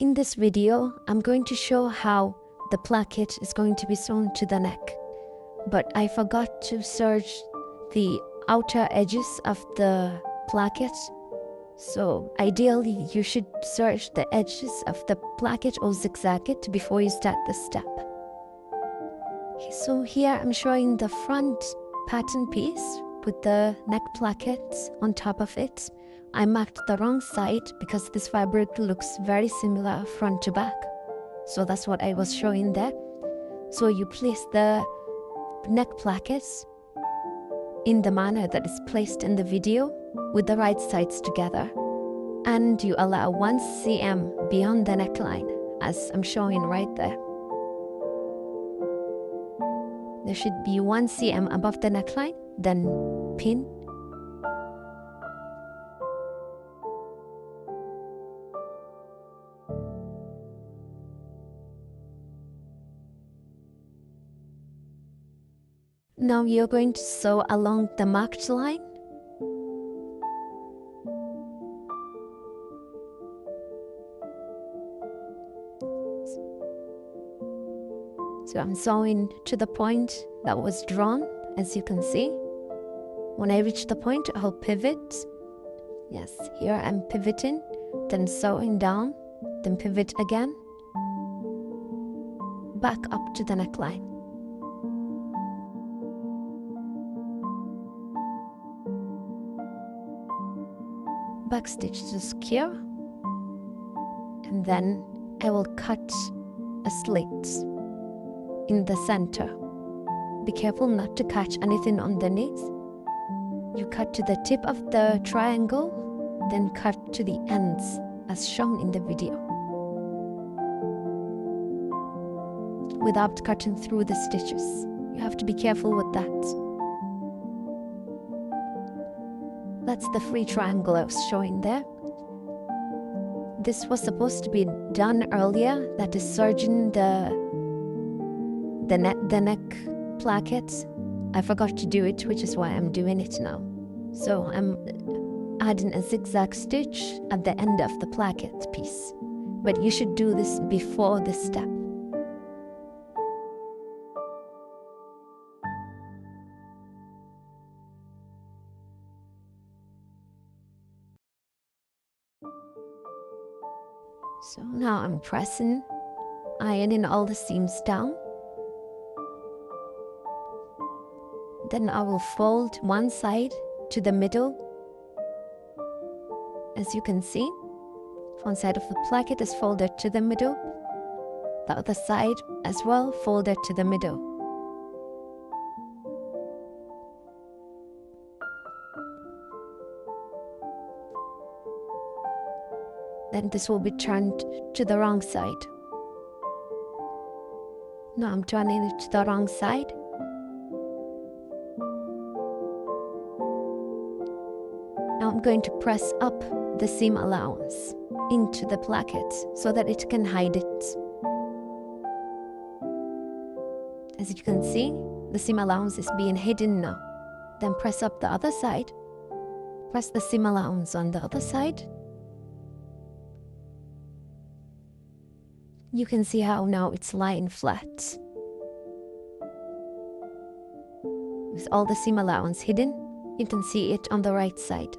In this video, I'm going to show how the placket is going to be sewn to the neck. But I forgot to serge the outer edges of the placket. So ideally, you should serge the edges of the placket or zigzag it before you start the step. Okay, so here I'm showing the front pattern piece with the neck plackets on top of it. I marked the wrong side because this fabric looks very similar front to back. So that's what I was showing there. So you place the neck plackets in the manner that is placed in the video with the right sides together. And you allow 1 cm beyond the neckline as I'm showing right there. There should be 1 cm above the neckline, then pin. Now you're going to sew along the marked line. So I'm sewing to the point that was drawn, as you can see. When I reach the point, I'll pivot. Yes, here I'm pivoting, then sewing down, then pivot again, back up to the neckline. Back stitch to secure, and then I will cut a slit in the center. Be careful not to catch anything underneath. You cut to the tip of the triangle, then cut to the ends as shown in the video, without cutting through the stitches. You have to be careful with that. That's the free triangle I was showing there. This was supposed to be done earlier, that is serging the neck placket. I forgot to do it, which is why I'm doing it now. So I'm adding a zigzag stitch at the end of the placket piece. But you should do this before this step. So now I'm pressing, ironing all the seams down. Then I will fold one side to the middle. As you can see, one side of the placket is folded to the middle. The other side as well folded to the middle. Then this will be turned to the wrong side. Now I'm turning it to the wrong side. Now I'm going to press up the seam allowance into the placket so that it can hide it. As you can see, the seam allowance is being hidden now. Then press up the other side. Press the seam allowance on the other side. You can see how now it's lying flat. With all the seam allowance hidden, you can see it on the right side.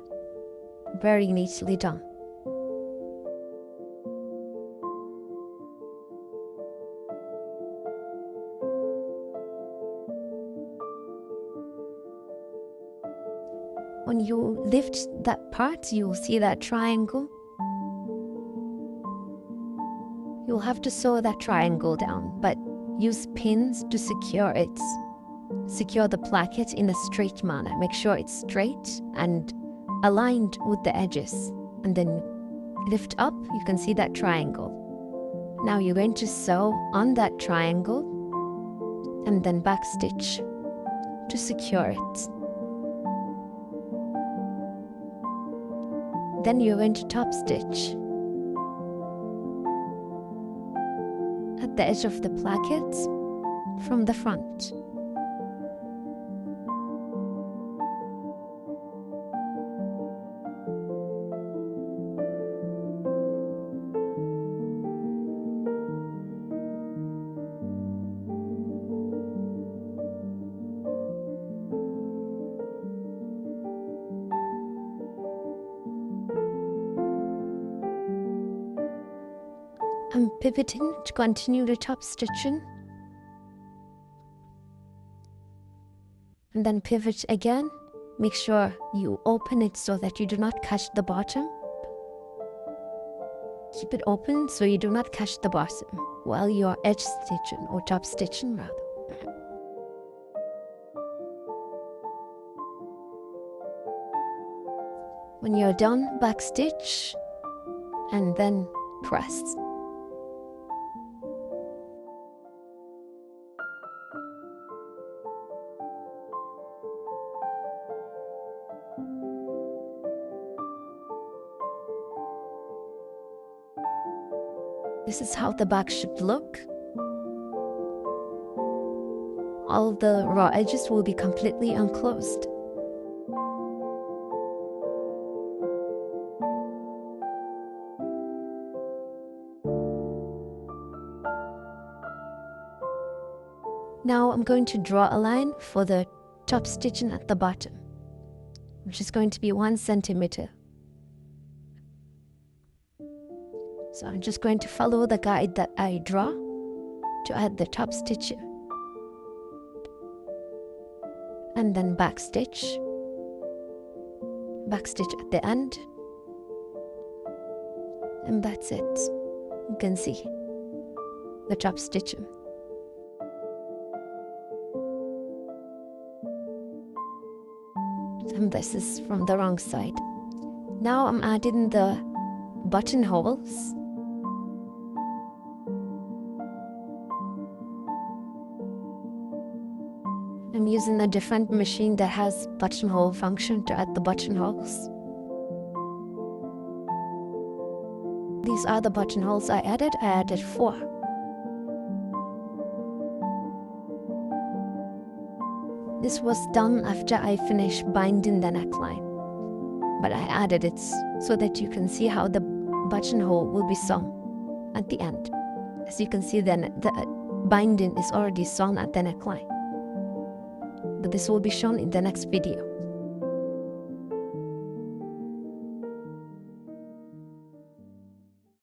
Very neatly done. When you lift that part, you will see that triangle. You'll have to sew that triangle down, but use pins to secure it. Secure the placket in a straight manner. Make sure it's straight and aligned with the edges. And then lift up, you can see that triangle. Now you're going to sew on that triangle and then back stitch to secure it. Then you're going to top stitch at the edge of the placket from the front. I'm pivoting to continue the top stitching. And then pivot again. Make sure you open it so that you do not catch the bottom. Keep it open so you do not catch the bottom while you are edge stitching, or top stitching rather. When you're done, back stitch and then press. This is how the back should look. All the raw edges will be completely unclosed. Now I'm going to draw a line for the top stitching at the bottom, which is going to be 1 centimeter. So I'm just going to follow the guide that I draw to add the top stitching. And then back stitch at the end. And that's it. You can see the top stitching. And this is from the wrong side. Now I'm adding the buttonholes. I'm using a different machine that has buttonhole function to add the buttonholes. These are the buttonholes I added. I added 4. This was done after I finished binding the neckline, but I added it so that you can see how the buttonhole will be sewn at the end. As you can see, then the binding is already sewn at the neckline. But this will be shown in the next video.